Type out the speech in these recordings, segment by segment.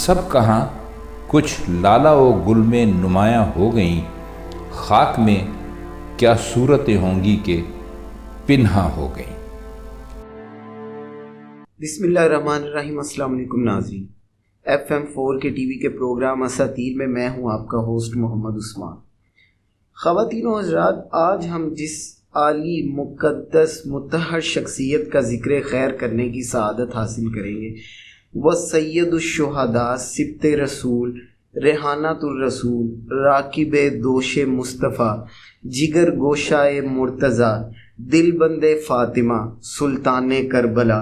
سب کہاں کچھ لالا و گل میں نمایاں ہو گئیں، خاک میں کیا صورتیں ہوں گی کہ پنہاں ہو گئیں۔ بسم اللہ الرحمن الرحیم۔ السلام علیکم ناظرین، FM4 کے ٹی وی کے پروگرام اساطیر میں میں ہوں آپ کا ہوسٹ محمد عثمان۔ خواتین و حضرات، آج ہم جس عالی مقدس مطہر شخصیت کا ذکر خیر کرنے کی سعادت حاصل کریں گے وہ سید الشہداء، سبط رسول، ریحانۃ الرسول، راکب دوش مصطفیٰ، جگر گوشائے مرتضیٰ، دل بند فاطمہ، سلطان کربلا،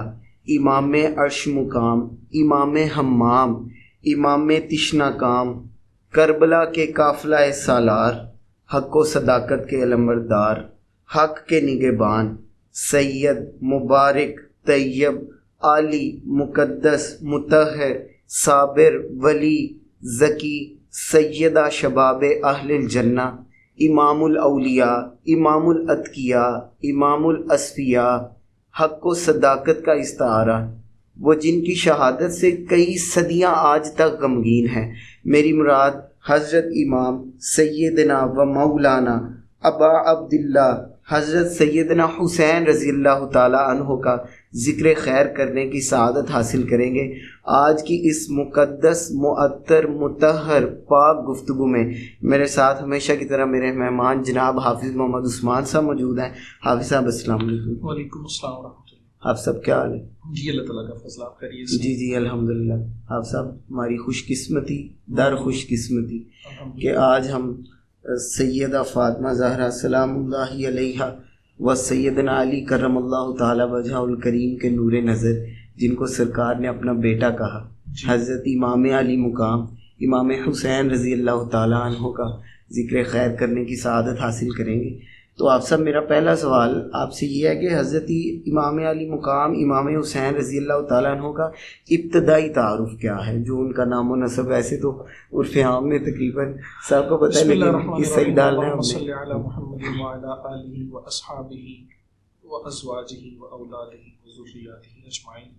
امام عرش مقام، امام حمام، امام تشنا کام، کربلا کے قافلہ سالار، حق و صداقت کے علمبردار، حق کے نگہبان، سید، مبارک، طیب، عالی، مقدس، مطہر، صابر، ولی، ذکی، سیدہ شباب اہل الجنہ، امام الاولیاء، امام الاتقیاء، امام الاصفیاء، حق و صداقت کا استعارہ، وہ جن کی شہادت سے کئی صدیاں آج تک غمگین ہیں۔ میری مراد حضرت امام سیدنا و مولانا ابا عبداللہ حضرت سیدنا حسین رضی اللہ تعالی عنہ کا ذکر خیر کرنے کی سعادت حاصل کریں گے۔ آج کی اس مقدس، معطر، مطہر، پاک گفتگو میں میرے ساتھ ہمیشہ کی طرح میرے مہمان جناب حافظ محمد عثمان صاحب موجود ہیں۔ حافظ صاحب السلام علیکم۔ وعلیکم السلام ورحمۃ اللہ۔ آپ سب کیا حال ہے؟ جی اللہ تعالیٰ کا فضل، آپ خیریت سے؟ جی الحمدللہ۔ آپ صاحب ہماری خوش قسمتی در خوش قسمتی کہ آج ہم سیدہ فاطمہ زہرا سلام اللہ علیہا و سیدنا علی کرم اللہ تعالی وجہ الکریم کے نور نظر، جن کو سرکار نے اپنا بیٹا کہا، حضرت امام علی مقام امام حسین رضی اللہ تعالی عنہ کا ذکر خیر کرنے کی سعادت حاصل کریں گے۔ تو آپ سب، میرا پہلا سوال آپ سے یہ ہے کہ حضرت امام علی مقام امام حسین رضی اللہ تعالیٰ عنہ کا ابتدائی تعارف کیا ہے، جو ان کا نام و نسب ویسے تو عرف عام میں تقریباً سب کو پتہ ہے، لیکن اس سے ڈالنا ہے ہم نے۔ صلی علی محمد وعلی آلہ واصحابہ وازواجہ واولادہ وذریاتہ اجمعین۔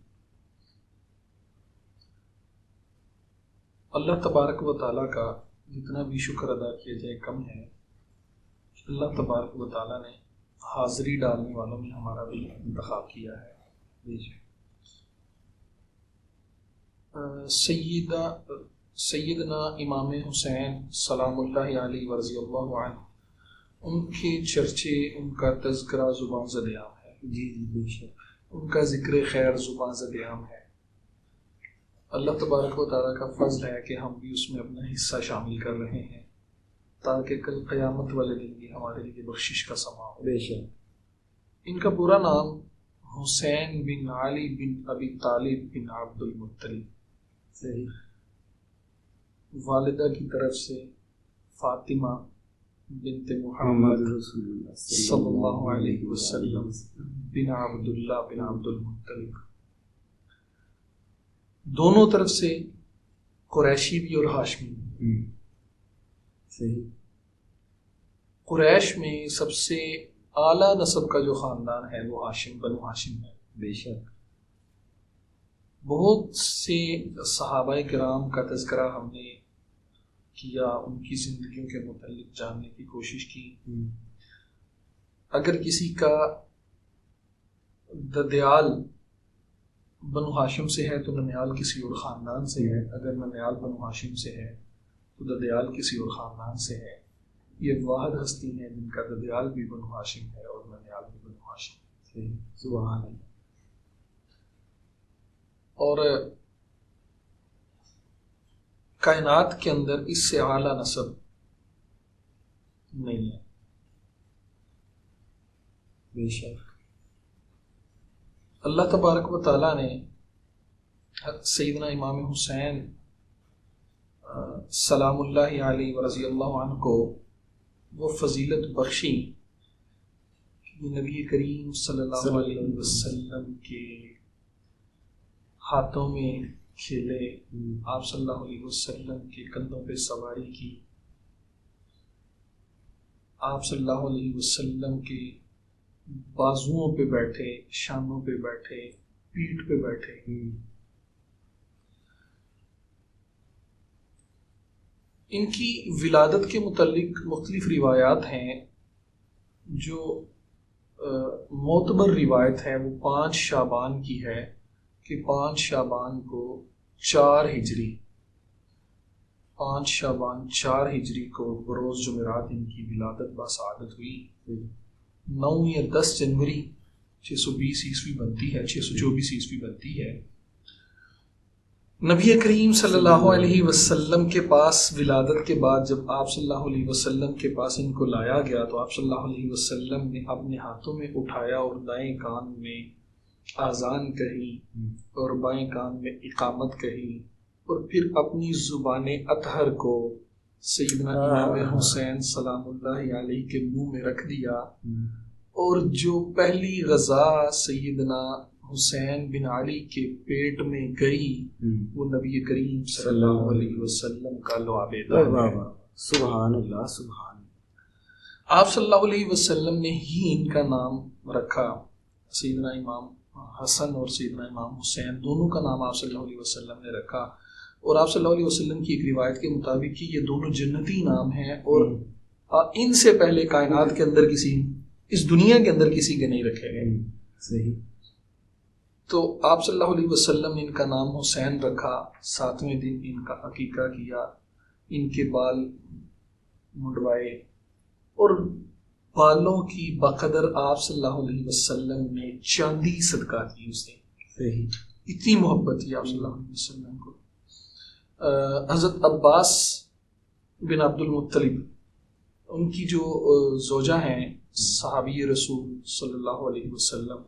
اللہ تبارک و تعالیٰ کا جتنا بھی شکر ادا کیا جائے کم ہے۔ اللہ تبارک و تعالیٰ نے حاضری ڈالنے والوں میں ہمارا بھی انتخاب کیا ہے۔ سیدنا امام حسین سلام اللہ علیہ ورضی اللہ عنہ، ان کے چرچے، ان کا تذکرہ زبان زد عام ہے۔ جی بے شک، ان کا ذکر خیر زبان زد عام ہے۔ اللہ تبارک و تعالیٰ کا فضل ہے کہ ہم بھی اس میں اپنا حصہ شامل کر رہے ہیں، تاکہ کل قیامت والے دن بھی ہمارے لیے بخشش کا سماں ہو۔ بے شک۔ ان کا پورا نام حسین بن علی بن ابی طالب بن عبد المطلب، صحیح۔ والدہ کی طرف سے فاطمہ بنت محمد محمد رسول اللہ صلی اللہ علیہ وسلم بن عبداللہ بن عبد المطلب، دونوں طرف سے قریشی بھی اور ہاشمی بھی۔ صحیح۔ قریش میں سب سے اعلیٰ نسب کا جو خاندان ہے وہ ہاشم، بنو ہاشم ہے۔ بے شک۔ بہت سے صحابہ کرام کا تذکرہ ہم نے کیا، ان کی زندگیوں کے متعلق جاننے کی کوشش کی۔ اگر کسی کا ددیال بنو ہاشم سے ہے تو ننیال کسی اور خاندان سے ہے، اگر ننیال بنو ہاشم سے ہے تو ددیال کسی اور خاندان سے ہے۔ یہ واحد ہستی ہیں جن کا ددیال بھی بنو ہاشم ہے اور ننیال بھی بنو ہاشم ہے۔ سبحان اللہ۔ اور کائنات کے اندر اس سے اعلیٰ نسب نہیں ہے۔ بے شک۔ اللہ تبارک و تعالیٰ نے سیدنا امام حسین سلام اللہ علیہ ورضی اللہ عنہ کو وہ فضیلت بخشی کہ نبی کریم صلی اللہ علیہ وسلم کے ہاتھوں میں کھیلے، آپ صلی اللہ علیہ وسلم کے کندھوں پہ سواری کی، آپ صلی اللہ علیہ وسلم کے بازوؤں پہ بیٹھے، شانوں پہ بیٹھے، پیٹھ پہ بیٹھے۔ ان کی ولادت کے متعلق مختلف روایات ہیں. جو معتبر روایت ہے وہ 5 شعبان کی ہے کہ 5 شعبان کو 4 ہجری کو بروز جمعرات ان کی ولادت بسعادت ہوئی. 9 یا 10 جنوری 620 عیسوی بنتی ہے، 624 عیسوی بنتی ہے. نبی کریم صلی اللہ علیہ وسلم کے پاس ولادت کے بعد جب آپ صلی اللہ علیہ وسلم کے پاس ان کو لایا گیا تو آپ صلی اللہ علیہ وسلم نے اپنے ہاتھوں میں اٹھایا اور دائیں کان میں آذان کہی اور بائیں کان میں اقامت کہی، اور پھر اپنی زبان اطہر کو سیدنا امام حسین سلام اللہ علیہ کے منہ میں رکھ دیا، اور جو پہلی غذا سیدنا حسین بن علی کے پیٹ میں گئی وہ نبی کریم صلی اللہ علیہ وسلم کا لعاب دہن ہے. سبحان اللہ سبحان اللہ. آپ صلی اللہ علیہ وسلم نے ہی ان کا نام رکھا. سیدنا امام حسن اور سیدنا امام حسین دونوں کا نام آپ صلی اللہ علیہ وسلم نے رکھا، اور آپ صلی اللہ علیہ وسلم کی ایک روایت کے مطابق کہ یہ دونوں جنتی نام ہیں، اور ان سے پہلے کائنات کے اندر اس دنیا کے اندر کسی کے نہیں رکھے گئے. صحیح. تو آپ صلی اللہ علیہ وسلم نے ان کا نام حسین رکھا. 7ویں دن ان کا عقیقہ کیا، ان کے بال منڈوائے، اور بالوں کی بقدر آپ صلی اللہ علیہ وسلم نے چاندی صدقہ کی اسے. صحیح. اتنی محبت تھی آپ صلی اللہ علیہ وسلم کو. حضرت عباس بن عبد المطلب ان کی جو زوجہ ہیں صحابی رسول صلی اللہ علیہ وسلم،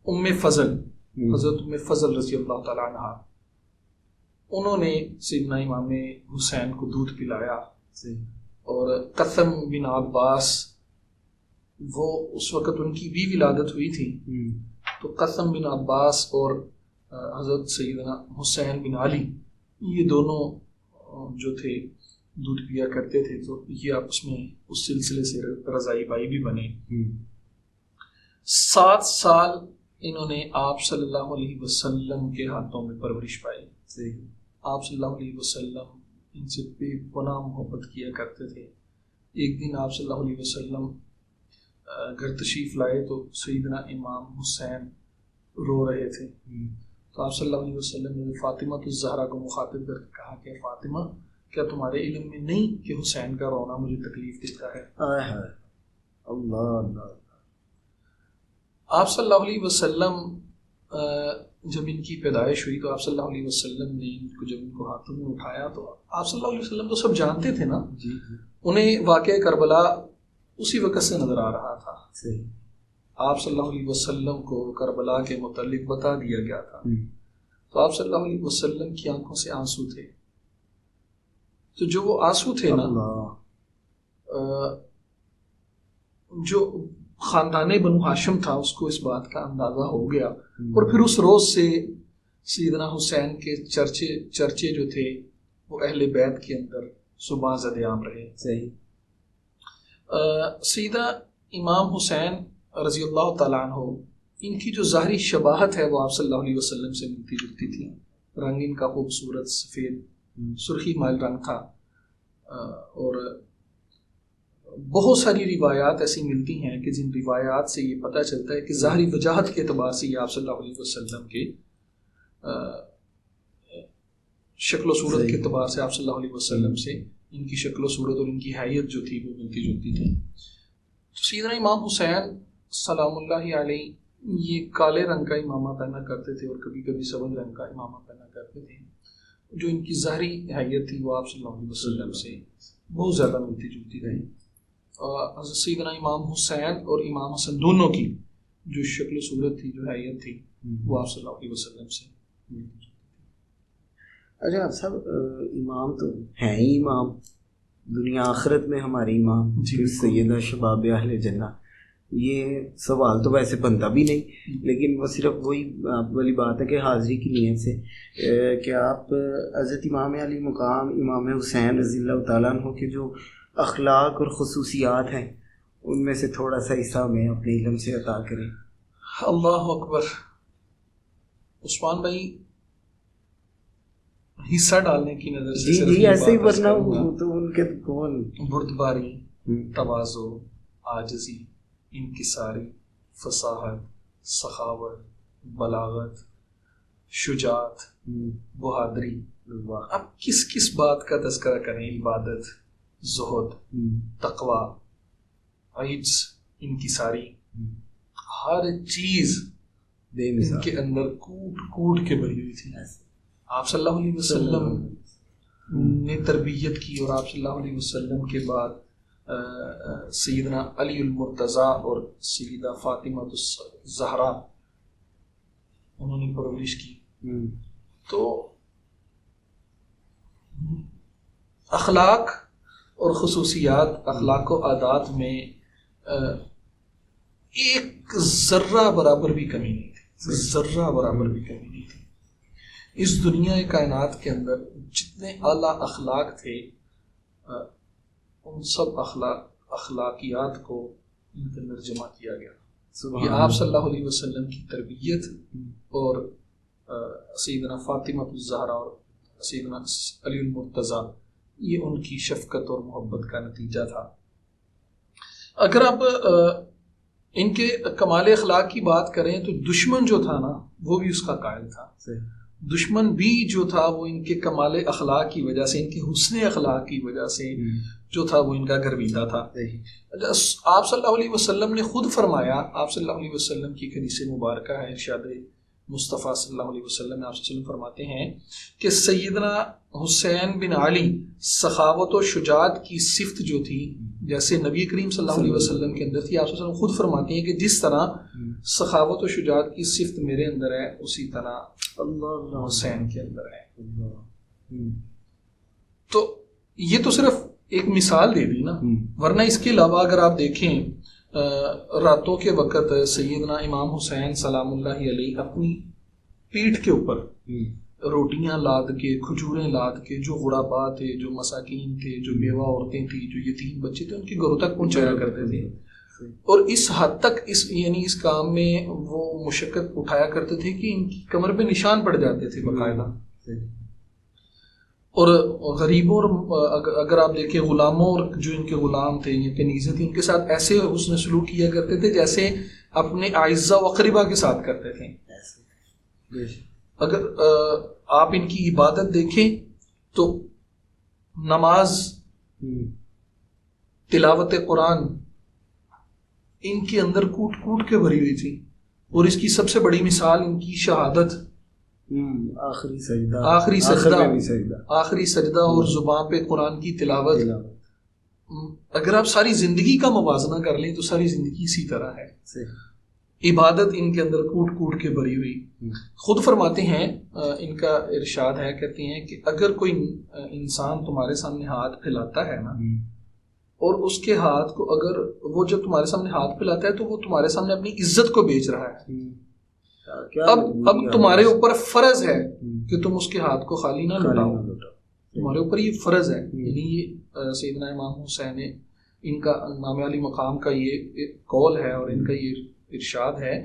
ام فضل، حضرت ام فضل رضی اللہ تعالیٰ عنہ، انہوں نے سیدنا امام حسین کو دودھ پلایا. اور قسم بن عباس، وہ اس وقت ان کی بھی ولادت ہوئی تھی، تو قسم بن عباس اور حضرت سیدنا حسین بن علی یہ دونوں جو تھے دودھ پیا کرتے تھے، تو یہ آپس میں اس سلسلے سے رضائی بائی بھی بنے. 7 سال انہوں نے آپ صلی اللہ علیہ وسلم کے ہاتھوں میں پرورش پائی. آپ صلی اللہ علیہ وسلم ان سے بے پناہ محبت کیا کرتے تھے. ایک دن آپ صلی اللہ علیہ وسلم گھر تشریف لائے تو سیدنا امام حسین رو رہے تھے. تو آپ صلی اللہ علیہ وسلم نے فاطمہ الزہرا کو مخاطب کر کے کہا کہ فاطمہ، کیا تمہارے علم میں نہیں کہ حسین کا رونا مجھے تکلیف دیتا ہے؟ اللہ اللہ. آپ صلی اللہ علیہ وسلم جب ان کی پیدائش ہوئی تو آپ صلی اللہ علیہ وسلم نے جب ان کو ہاتھوں میں اٹھایا تو آپ صلی اللہ علیہ وسلم تو سب جانتے تھے نا، انہیں واقعہ کربلا اسی وقت سے نظر آ رہا تھا. آپ صلی اللہ علیہ وسلم کو کربلا کے متعلق بتا دیا گیا تھا، تو آپ صلی اللہ علیہ وسلم کی آنکھوں سے آنسو تھے. تو جو وہ آنسو تھے نا، جو خاندان بنو ہاشم تھا اس کو اس بات کا اندازہ ہو گیا، اور پھر اس روز سے سیدنا حسین کے چرچے جو تھے وہ اہل بیت کے اندر صبح زد عام رہے. سیدہ امام حسین رضی اللہ تعالیٰ عنہ، ان کی جو ظاہری شباہت ہے وہ آپ صلی اللہ علیہ وسلم سے ملتی جلتی تھی. رنگ ان کا خوبصورت سفید سرخی مائل رنگ تھا، اور بہت ساری روایات ایسی ملتی ہیں کہ جن روایات سے یہ پتہ چلتا ہے کہ ظاہری وجاہت کے اعتبار سے یہ آپ صلی اللہ علیہ وسلم کے شکل و صورت کے اعتبار سے آپ صلی اللہ علیہ وسلم سے ان کی شکل و صورت اور ان کی حیت جو تھی وہ ملتی جلتی تھی. تو سیدنا امام حسین سلام اللہ علیہ یہ کالے رنگ کا امامہ پہنا کرتے تھے اور کبھی کبھی سبز رنگ کا امامہ پہنا کرتے تھے. جو ان کی ظاہری حیت تھی وہ آپ صلی اللہ علیہ وسلم سے بہت زیادہ ملتی جلتی رہی. حضرت سیدنا امام حسین اور امام حسن دونوں کی جو شکل و صورت تھی، جو حیت تھی، وہ آپ صلی اللہ علیہ وسلم سے ملتی جلتی تھی. اچھا آپ صاحب، امام تو ہیں ہی امام، دنیا آخرت میں ہماری امام، سیدہ شباب اہل جنہ. یہ سوال تو ویسے بنتا بھی نہیں، لیکن وہ صرف وہی آپ والی بات ہے کہ حاضری کی نیت سے کہ آپ حضرت امام علی مقام امام حسین رضی اللہ تعالیٰ عنہ کے جو اخلاق اور خصوصیات ہیں ان میں سے تھوڑا سا حصہ ہمیں اپنے علم سے عطا کریں. اللہ اکبر. عثمان بھائی، حصہ ڈالنے کی نظر سے جی جی ایسے ہی، ورنہ تو ان کے کون. بردباری، تواضع، عاجزی، انکساری، فصاحت، سخاوت، بلاغت، شجاعت، بہادری. اب کس کس بات کا تذکرہ کریں؟ عبادت، زہد، تقوی، عجز، انکساری، ہر چیز ان کے اندر کوٹ کوٹ کے بھری ہوئی تھی. آپ صلی اللہ علیہ وسلم نے تربیت کی، اور آپ صلی اللہ علیہ وسلم کے بعد سیدنا علی المرتضیٰ اور سیدہ فاطمہ الزہرا انہوں نے پرورش کی. تو اخلاق اور خصوصیات، اخلاق و عادات میں ایک ذرہ برابر بھی کمی نہیں تھی، ذرہ برابر بھی کمی نہیں تھی. اس دنیا کائنات کے اندر جتنے اعلیٰ اخلاق تھے، ان سب اخلاقیات کو ان کے اندر جمع کیا گیا. یہ آپ صلی اللہ علیہ وسلم کی تربیت اور سیدنا فاطمہ الزہرا اور سیدنا علی المرتضیٰ، یہ ان کی شفقت اور محبت کا نتیجہ تھا. اگر آپ ان کے کمال اخلاق کی بات کریں تو دشمن جو تھا نا وہ بھی اس کا قائل تھا. دشمن بھی جو تھا وہ ان کے کمال اخلاق کی وجہ سے، ان کے حسن اخلاق کی وجہ سے جو تھا وہ ان کا گرویدہ تھا. آپ صلی اللہ علیہ وسلم نے خود فرمایا، آپ صلی اللہ علیہ وسلم کی حدیث مبارکہ ہے، ارشاد مصطفیٰ صلی اللہ علیہ وسلم نے آپ صلی اللہ علیہ وسلم فرماتے ہیں کہ سیدنا حسین بن علی سخاوت و شجاعت کی صفت جو تھی جیسے نبی کریم صلی اللہ علیہ وسلم کے اندر تھی، آپ صلی اللہ علیہ وسلم خود فرماتے ہیں کہ جس طرح سخاوت و شجاعت کی صفت میرے اندر ہے اسی طرح حسین کے اندر ہے. تو یہ تو صرف ایک مثال دے دی نا، ورنہ اس کے علاوہ اگر آپ دیکھیں راتوں کے وقت سیدنا امام حسین سلام اللہ علیہ اپنی پیٹھ کے اوپر روٹیاں لاد کے، کھجوریں لاد کے، جو غربا تھے، جو مساکین تھے، جو بیوہ عورتیں تھیں، جو یتیم بچے تھے، ان کے گھروں تک پہنچایا کرتے تھے. اور اس حد تک یعنی اس کام میں وہ مشقت اٹھایا کرتے تھے کہ ان کی کمر پہ نشان پڑ جاتے تھے باقاعدہ. اور غریبوں، اور اگر آپ دیکھیں غلاموں، اور جو ان کے غلام تھے یا کنیزیں تھیں، ان کے ساتھ ایسے حسن سلوک کیا کرتے تھے جیسے اپنے اعزہ و اقربا کے ساتھ کرتے تھے. اگر آپ ان کی عبادت دیکھیں تو نماز، تلاوت قرآن ان کے اندر کوٹ کوٹ کے بھری ہوئی تھی. اور اس کی سب سے بڑی مثال ان کی شہادت، آخری سجدہ اور زبان پہ قرآن کی تلاوت. اگر آپ ساری زندگی کا موازنہ کر لیں تو ساری زندگی اسی طرح ہے. عبادت ان کے اندر کوٹ کوٹ کے بھری ہوئی. خود فرماتے ہیں، ان کا ارشاد ہے، کہتے ہیں کہ اگر کوئی انسان تمہارے سامنے ہاتھ پھیلاتا ہے نا، اور اس کے ہاتھ کو اگر وہ جب تمہارے سامنے ہاتھ پھیلاتا ہے تو وہ تمہارے سامنے اپنی عزت کو بیچ رہا ہے. اب تمہارے اوپر فرض ہے کہ تم اس کے ہاتھ کو خالی نہ لٹاؤ. تمہارے اوپر یہ فرض ہے. یعنی یہ سیدنا امام حسین ان کا نام علی مقام کا یہ قول ہے، اور ان کا یہ ارشاد ہے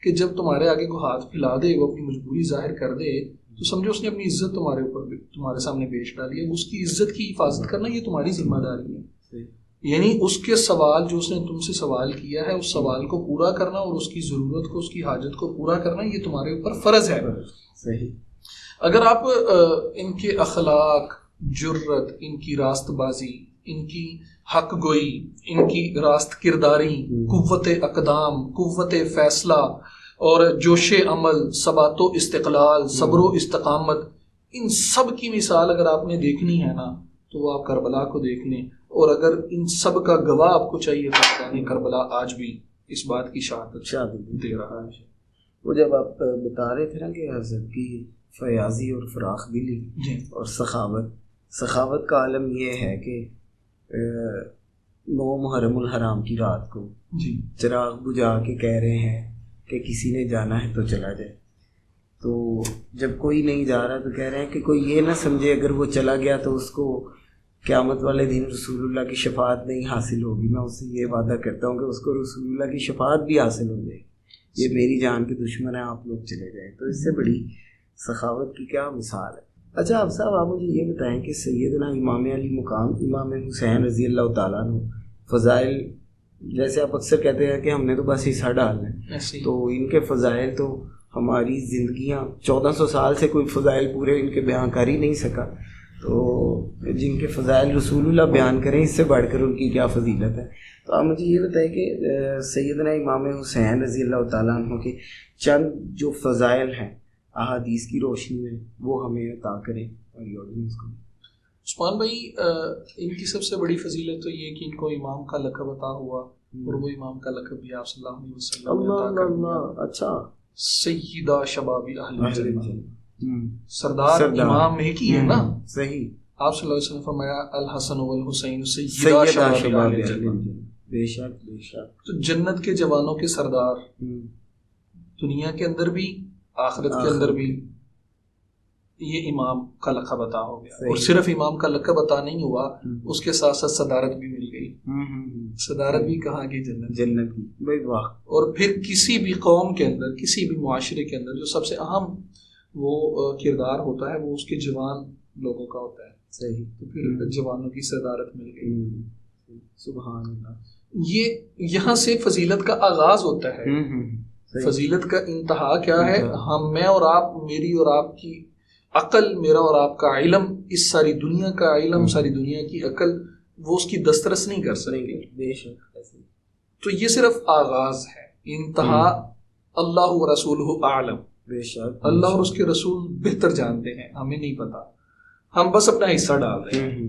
کہ جب تمہارے آگے کو ہاتھ پھیلا دے، وہ اپنی مجبوری ظاہر کر دے، تو سمجھو اس نے اپنی عزت تمہارے سامنے بیچ ڈالی ہے. اس کی عزت کی حفاظت کرنا یہ تمہاری ذمہ داری ہے. یعنی اس کے سوال جو اس نے تم سے سوال کیا ہے، اس سوال کو پورا کرنا اور اس کی ضرورت کو، اس کی حاجت کو پورا کرنا یہ تمہارے اوپر فرض ہے. صحیح. اگر آپ ان کے اخلاق، جرت، ان کی راست بازی، ان کی حق گوئی، ان کی راست کرداری، قوت اقدام، قوت فیصلہ اور جوش عمل، ثبات و استقلال، صبر و استقامت، ان سب کی مثال اگر آپ نے دیکھنی ہے نا تو وہ آپ کربلا کو دیکھ لیں. اور اگر ان سب کا گواہ آپ کو چاہیے تو کربلا آج بھی اس بات کی شہادت دے رہا ہے. وہ جب آپ بتا رہے تھے نا کہ حضرت کی فیاضی اور فراخ دلی اور سخاوت کا عالم یہ ہے کہ 9 محرم الحرام کی رات کو چراغ بجھا کے کہہ رہے ہیں کہ کسی نے جانا ہے تو چلا جائے. تو جب کوئی نہیں جا رہا تو کہہ رہے ہیں کہ کوئی یہ نہ سمجھے اگر وہ چلا گیا تو اس کو قیامت والے دن رسول اللہ کی شفاعت نہیں حاصل ہوگی. میں اس سے یہ وعدہ کرتا ہوں کہ اس کو رسول اللہ کی شفاعت بھی حاصل ہو جائے. یہ میری جان کے دشمن ہیں، آپ لوگ چلے جائیں. تو اس سے بڑی سخاوت کی کیا مثال ہے. اچھا آپ صاحب آپ مجھے یہ بتائیں کہ سیدنا امام علی مقام امام حسین رضی اللہ تعالیٰ عنہ فضائل، جیسے آپ اکثر کہتے ہیں کہ ہم نے تو بس حصہ ڈالنا ہے، تو ان کے فضائل تو ہماری زندگیاں 1400 سال سے کوئی فضائل پورے ان کے بیان کر ہی نہیں سکا، تو جن کے فضائل رسول اللہ بیان کریں اس سے بڑھ کر ان کی کیا فضیلت ہے. تو آپ مجھے یہ بتائیں کہ سیدنا امام حسین رضی اللہ تعالیٰ عنہ کے چند جو فضائل ہیں احادیث کی روشنی میں وہ ہمیں عطا کریں اور آڈینس کو. عثمان بھائی ان کی سب سے بڑی فضیلت تو یہ کہ ان کو امام کا لقب عطا ہوا، اور وہ امام کا لقب بھی آپ صلی اللہ علیہ وسلم نے عطا کر دیا. اچھا، سیدہ شباب اہل الجنہ، سردار امام ایک ہی ہے نا. صحیح. آپ صلی اللہ علیہ وسلم فرمایا الحسن والحسین سیدہ شباب اہل الجنہ. بے شک بے شک. تو جنت کے جوانوں کے سردار، دنیا کے اندر بھی آخرت کے اندر بھی، یہ امام کا لقب عطا ہو گیا. اور صرف امام کا لقب عطا نہیں ہوا، اس کے ساتھ ساتھ صدارت بھی مل گئی. صدارت بھی کہاں کی؟ جنت کی. واہ. اور پھر کسی بھی قوم کے اندر، کسی بھی معاشرے کے اندر جو سب سے اہم وہ کردار ہوتا ہے وہ اس کے جوان لوگوں کا ہوتا ہے. صحیح. تو پھر جوانوں کی صدارت مل گئی. سبحان اللہ. یہ یہاں سے فضیلت کا آغاز ہوتا ہے. فضیلت کا انتہا کیا ہے؟ ہم، میں اور آپ، میری اور آپ کی عقل، میرا اور آپ کا علم، اس ساری دنیا کا علم، ساری دنیا کی عقل وہ اس کی دسترس نہیں کر سکے. تو یہ صرف آغاز ہے. انتہا اللہ و رسولہ اعلم. اللہ اور اس کے رسول بہتر جانتے ہیں، ہمیں نہیں پتا، ہم بس اپنا حصہ ڈال رہے ہیں.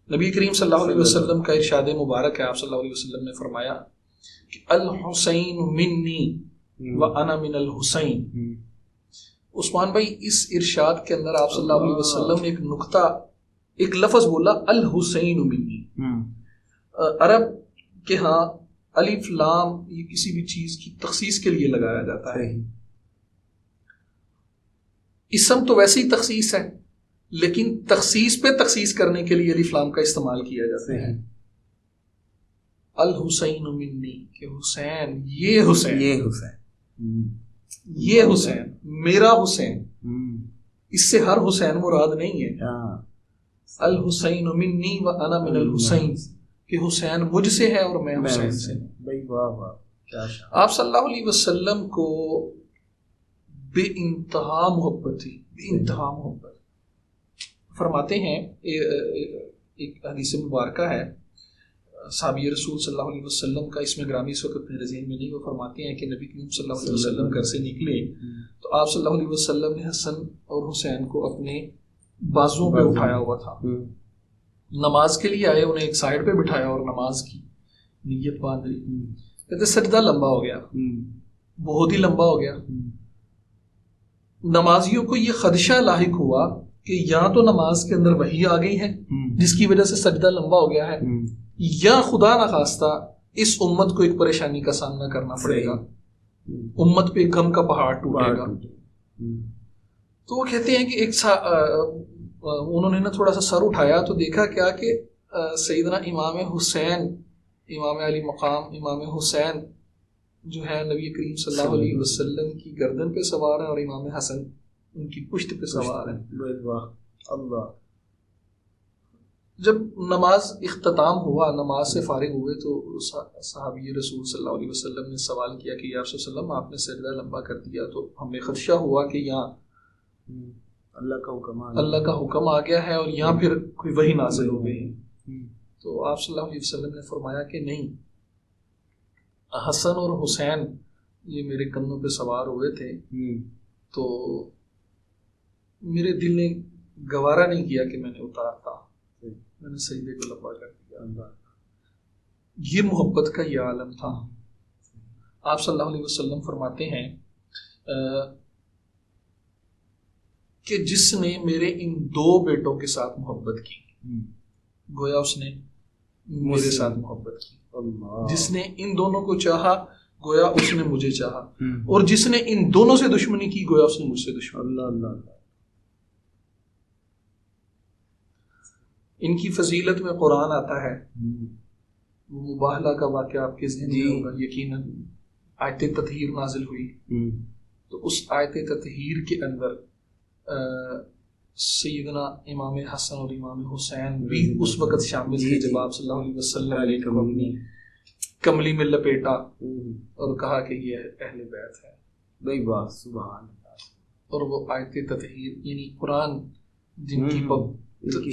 نبی کریم صلی اللہ علیہ وسلم کا ارشاد مبارک ہے. آپ صلی اللہ علیہ وسلم نے فرمایا کہ الحسین منی وَأَنَا مِنَ الْحُسَيْن. عثمان بھائی اس ارشاد کے اندر آپ صلی اللہ علیہ وسلم نے ایک نقطہ، ایک لفظ بولا الحسین منی. عرب کے ہاں الف لام یہ کسی بھی چیز کی تخصیص کے لیے لگایا جاتا ہے. اسم تو ویسے ہی تخصیص ہے، لیکن تخصیص پہ تخصیص کرنے کے لیے الف لام کا استعمال کیا جاتا ہے. الحسین منی کہ حسین، یہ حسین، یہ حسین، میرا حسین. اس سے ہر حسین مراد نہیں ہے. الحسین منی وانا من الحسین کہ حسین مجھ سے ہے اور میں حسین سے. آپ صلی اللہ علیہ وسلم کو بے انتہا محبت تھی، بے انتہا محبت. فرماتے ہیں ایک حدیث مبارکہ ہے صحابی رسول صلی اللہ علیہ وسلم کا، اس میں گرامی اس وقت میرے ذہن میں نہیں، وہ فرماتے ہیں کہ نبی کریم صلی اللہ علیہ وسلم گھر سے نکلے تو آپ صلی اللہ علیہ وسلم نے حسن اور حسین کو اپنے بازوؤں پہ اٹھایا ہوا تھا. نماز کے لیے آئے، انہیں ایک سائڈ پہ بٹھایا اور نماز کی نیت باندھ لی. کہتے سجدہ لمبا ہو گیا، بہت ہی لمبا ہو گیا. نمازیوں کو یہ خدشہ لاحق ہوا کہ یا تو نماز کے اندر وحی آ گئی ہے جس کی وجہ سے سجدہ لمبا ہو گیا ہے، یا خدا نخواستہ اس امت کو ایک پریشانی کا سامنا کرنا پڑے گا، امت پہ غم کا پہاڑ ٹوٹے گا. تو وہ کہتے ہیں کہ انہوں نے نا تھوڑا سا سر اٹھایا تو دیکھا کیا کہ سیدنا امام حسین، امام علی مقام امام حسین جو ہے نبی کریم صلی اللہ علیہ وسلم کی گردن پہ سوار ہیں اور امام حسن ان کی پشت پہ سوار ہیں. اللہ. جب نماز اختتام ہوا، نماز سے فارغ ہوئے تو صحابی رسول صلی اللہ علیہ وسلم نے سوال کیا کہ یا رسول اللہ وسلم آپ نے سجدہ لمبا کر دیا تو ہمیں خدشہ ہوا کہ یہاں اللہ کا حکم آ گیا ہے اور یہاں پھر کوئی وحی نازل ہو گئی. تو آپ صلی اللہ علیہ وسلم نے فرمایا کہ نہیں، حسن اور حسین یہ میرے کندھوں پہ سوار ہوئے تھے تو میرے دل نے گوارا نہیں کیا کہ میں نے اتارتا، میں نے سجدے کو لمبا کر دیا. یہ محبت کا یہ عالم تھا. آپ صلی اللہ علیہ وسلم فرماتے ہیں کہ جس نے میرے ان دو بیٹوں کے ساتھ محبت کی گویا اس نے میرے ساتھ محبت کی. جس نے ان دونوں کو چاہا گویا اس نے مجھے چاہا، اور جس نے ان دونوں سے دشمنی کی گویا اس نے مجھ سے دشمنی. اللہ. ان کی فضیلت میں قرآن آتا ہے، وہ مباہلہ کا واقعہ آپ کے ذہن میں ہوگا یقیناً. آیت تطہیر نازل ہوئی تو اس آیت تطہیر کے اندر سیدنا امام حسن اور امام حسین بھی اس وقت شامل تھے جب آپ صلی اللہ علیہ وسلم کو اپنی کملی میں لپیٹا اور کہا کہ یہ اہل بیت ہے. بھائی واہ سبحان اللہ. اور وہ آیت تطہیر یعنی قرآن جن کی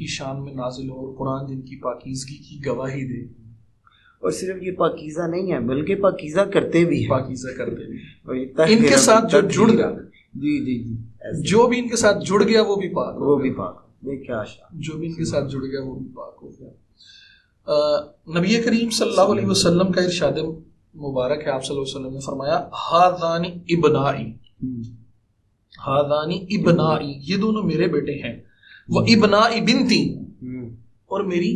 شان میں نازل ہو اور قرآن جن کی پاکیزگی کی گواہی دے. اور صرف یہ پاکیزہ نہیں ہے بلکہ پاکیزہ کرتے بھی ہیں. پاکیزہ کرتے بھی. ان کے ساتھ جو جڑ گیا جو بھی ان کے ساتھ جڑ گیا وہ بھی پاک وہ بھی پاک. جو بھی ان کے ساتھ جڑ گیا وہ بھی پاک ہو گیا. نبی کریم صلی اللہ علیہ وسلم کا ارشاد مبارک ہے. آپ صلی اللہ علیہ وسلم نے فرمایا ہذانی ابنائی، ہذانی ابنائی، یہ دونوں میرے بیٹے ہیں. وہ ابنائی بنتی، اور میری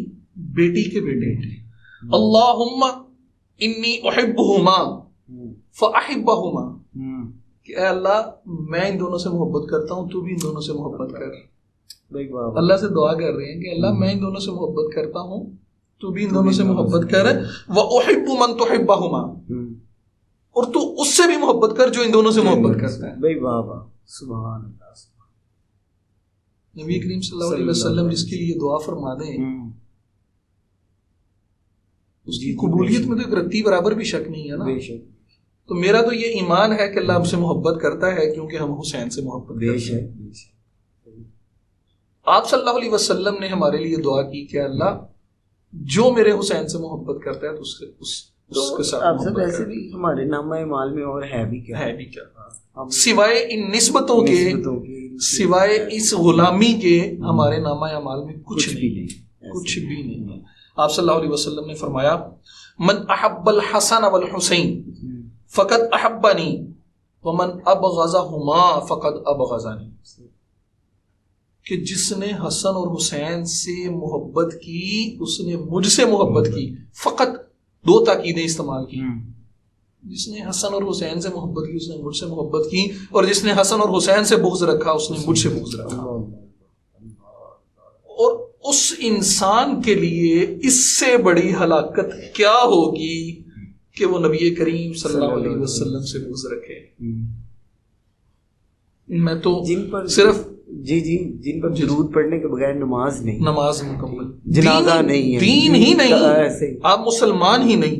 بیٹی کے بیٹے ہیں. اللہم انی احبہما فاحبہما، کہ اے اللہ میں ان دونوں سے محبت کرتا ہوں تو بھی ان دونوں سے محبت کر. اللہ سے دعا کر رہے ہیں کہ اللہ میں ان دونوں سے محبت کرتا ہوں تو بھی ان دونوں سے محبت کر. وَأُحِبُّ مَن تُحِبَّهُمَا، اور تو اس سے بھی محبت کر جو ان دونوں سے محبت کرتا ہے. بھائی واہ واہ سبحان اللہ. نبی کریم صلی اللہ علیہ وسلم جس کے لیے دعا فرما دیں اس کی قبولیت میں تو ایک رتی برابر بھی شک نہیں ہے نا. تو میرا تو یہ ایمان ہے کہ اللہ ہم سے محبت کرتا ہے کیونکہ ہم حسین سے محبت کرتے ہیں. آپ صلی اللہ علیہ وسلم نے ہمارے لیے دعا کی کہ اللہ جو میرے حسین سے محبت کرتا ہے تو اس کے ساتھ آپ سے ایسے بھی ہمارے نامہ اعمال میں اور ہے بھی کیا سوائے ان نسبتوں کے، سوائے اس غلامی کے ہمارے نامہ اعمال میں کچھ بھی نہیں. آپ صلی اللہ علیہ وسلم نے فرمایا من احب الحسن والحسین فقد احبنی ومن ابغضہما فقد ابغضنی، کہ جس نے حسن اور حسین سے محبت کی اس نے مجھ سے محبت کی. فقط دو تاکیدیں استعمال کی. جس نے حسن اور حسین سے محبت کی اس نے مجھ سے محبت کی، اور جس نے حسن اور حسین سے بغض رکھا اس نے مجھ سے بغض رکھا. اور اس انسان کے لیے اس سے بڑی ہلاکت کیا ہوگی کہ وہ نبی کریم صلی اللہ علیہ وسلم سے بغض رکھے. میں تو صرف جن پر درود پڑھنے کے بغیر نماز مکمل، جنازہ نہیں ہے، دین ہی نہیں، آپ مسلمان ہی نہیں.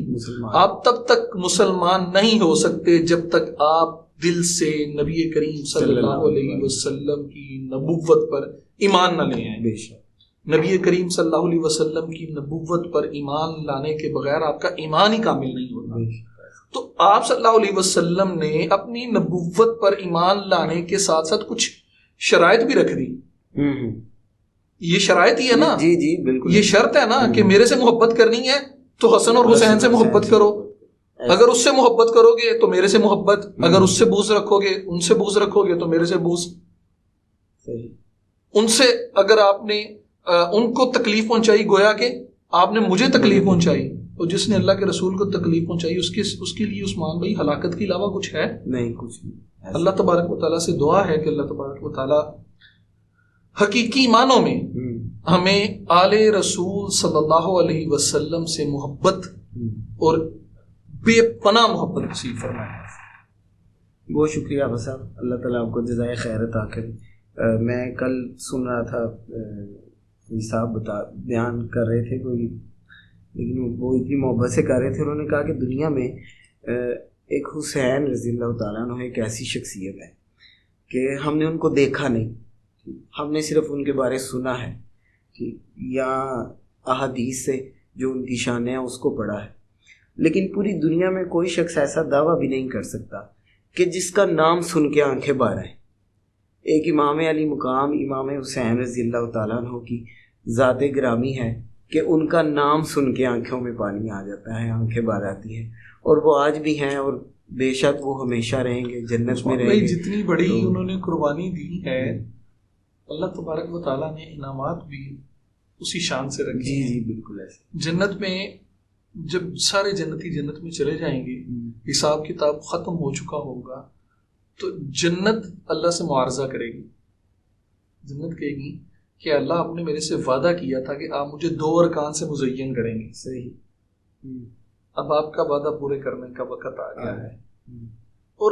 آپ تب تک مسلمان نہیں ہو سکتے جب تک آپ دل سے نبی کریم صلی اللہ علیہ وسلم کی نبوت پر ایمان نہ لے آئیں. نبی کریم صلی اللہ علیہ وسلم کی نبوت پر ایمان لانے کے بغیر آپ کا ایمان ہی کامل نہیں ہوتا. تو آپ صلی اللہ علیہ وسلم نے اپنی نبوت پر ایمان لانے کے ساتھ ساتھ کچھ شرائط بھی رکھ دی. یہ شرائط ہی ہے نا. جی بالکل، یہ شرط ہے نا کہ میرے سے محبت کرنی ہے تو حسن اور حسین سے محبت کرو. اگر اس سے محبت کرو گے تو میرے سے محبت، اگر اس سے بغض رکھو گے، ان سے بغض رکھو گے تو میرے سے بغض. ان سے اگر آپ نے ان کو تکلیف پہنچائی گویا کہ آپ نے مجھے تکلیف پہنچائی، اور جس نے اللہ کے رسول کو تکلیف پہنچائی اس کے لیے عثمان بھائی ہلاکت کے علاوہ کچھ ہے نہیں. کچھ نہیں. اللہ تبارک و تعالیٰ سے دعا ہے کہ اللہ تبارک و تعالیٰ حقیقی معنوں میں ہمیں آل رسول صلی اللہ علیہ وسلم سے محبت اور بے پناہ محبت نصیب فرمائے. بہت شکریہ ابا صاحب، اللہ تعالیٰ آپ کو جزائے خیر عطا کرے. میں کل سن رہا تھا صاحب بیان کر رہے تھے کوئی، لیکن وہ اتنی محبت سے کر رہے تھے. انہوں نے کہا کہ دنیا میں ایک حسین رضی اللہ تعالیٰ عنہ ایک ایسی شخصیت ہے کہ ہم نے ان کو دیکھا نہیں، ہم نے صرف ان کے بارے سنا ہے یا احادیث سے جو ان کی شان ہے اس کو پڑھا ہے، لیکن پوری دنیا میں کوئی شخص ایسا دعویٰ بھی نہیں کر سکتا کہ جس کا نام سن کے آنکھیں بھر آئیں. ایک امام علی مقام امام حسین رضی اللہ تعالیٰ عنہ کی ذات گرامی ہے کہ ان کا نام سن کے آنکھوں میں پانی آ جاتا ہے، آنکھیں بھر آتی ہیں. اور وہ آج بھی ہیں اور بے شک وہ ہمیشہ رہیں گے، جنت میں رہیں گے. جتنی بڑی انہوں نے قربانی دی ہے، اللہ تبارک و تعالیٰ نے انعامات بھی اسی شان سے رکھے. جی بالکل ایسے. جنت میں جب سارے جنتی جنت میں چلے جائیں گے، حساب کتاب ختم ہو چکا ہوگا، تو جنت اللہ سے معارضہ کرے گی. جنت کہے گی کہ اللہ آپ نے میرے سے وعدہ کیا تھا کہ آپ مجھے 2 ارکان سے مزین کریں گے. صحیح. اب آپ کا وعدہ پورے کرنے کا وقت آ گیا ہے. اور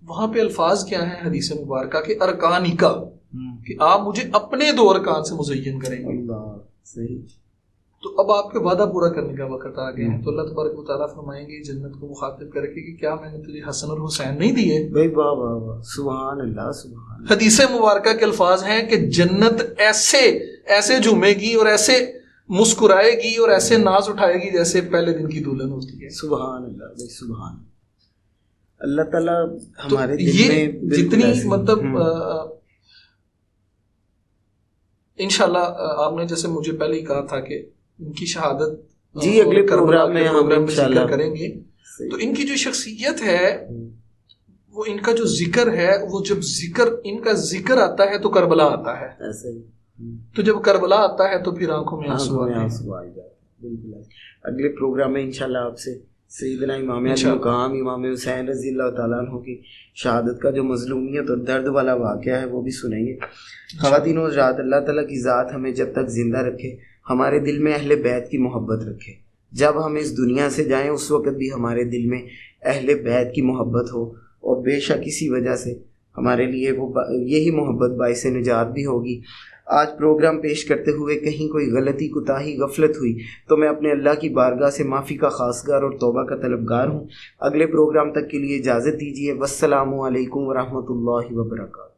وہاں پہ الفاظ کیا ہیں حدیث مبارکہ کہ ارکان کا، کہ آپ مجھے اپنے دو ارکان سے مزین کریں گے. اللہ صحیح. تو اب آپ کے وعدہ پورا کرنے کا وقت آ گیا ہے. تو اللہ تبارک و تعالیٰ فرمائیں گے جنت کو مخاطب کر کے کہ کیا میں نے تجھے حسن اور حسین نہیں دیے؟ بھائی واہ واہ واہ، سبحان اللہ سبحان اللہ. حدیث مبارکہ کے الفاظ ہیں کہ جنت ایسے جھومے گی اور ایسے مسکرائے گی اور ایسے ناز اٹھائے گی جیسے پہلے دن کی دلہن ہوتی ہے. سبحان اللہ بھائی سبحان اللہ تعالیٰ تو ہمارے دل یہ میں جتنی بالکل ایسے- مطلب انشاءاللہ آپ نے جیسے مجھے پہلے ہی کہا تھا کہ ان کی شہادت جی اگلے پروگرام میں ہم پروگرام میں انشاءاللہ ذکر کریں گے. تو ان کی جو شخصیت ہے وہ ان کا جو ذکر ہے وہ جب ان کا ذکر آتا ہے تو کربلا آتا ہے. ایسے ہی. تو جب کربلا آتا ہے تو پھر آنکھوں میں آنسو آتے ہیں. آنسو آ جاتے ہیں. بالکل ایسے. اگلے پروگرام میں انشاءاللہ آپ سے سیدنا امام علی مقام امام حسین رضی اللہ تعالیٰ عنہ کی شہادت کا جو مظلومیت اور درد والا واقعہ ہے وہ بھی سنیں گے. خواتین و حضرات، اللہ تعالیٰ کی ذات ہمیں جب تک زندہ رکھے، ہمارے دل میں اہل بیت کی محبت رکھے. جب ہم اس دنیا سے جائیں اس وقت بھی ہمارے دل میں اہل بیت کی محبت ہو، اور بے شک اسی وجہ سے ہمارے لیے وہ یہی محبت باعث نجات بھی ہوگی. آج پروگرام پیش کرتے ہوئے کہیں کوئی غلطی، کوتاہی، غفلت ہوئی تو میں اپنے اللہ کی بارگاہ سے معافی کا خواستگار اور توبہ کا طلبگار ہوں. اگلے پروگرام تک کے لیے اجازت دیجیے. والسلام علیکم ورحمۃ اللہ وبرکاتہ.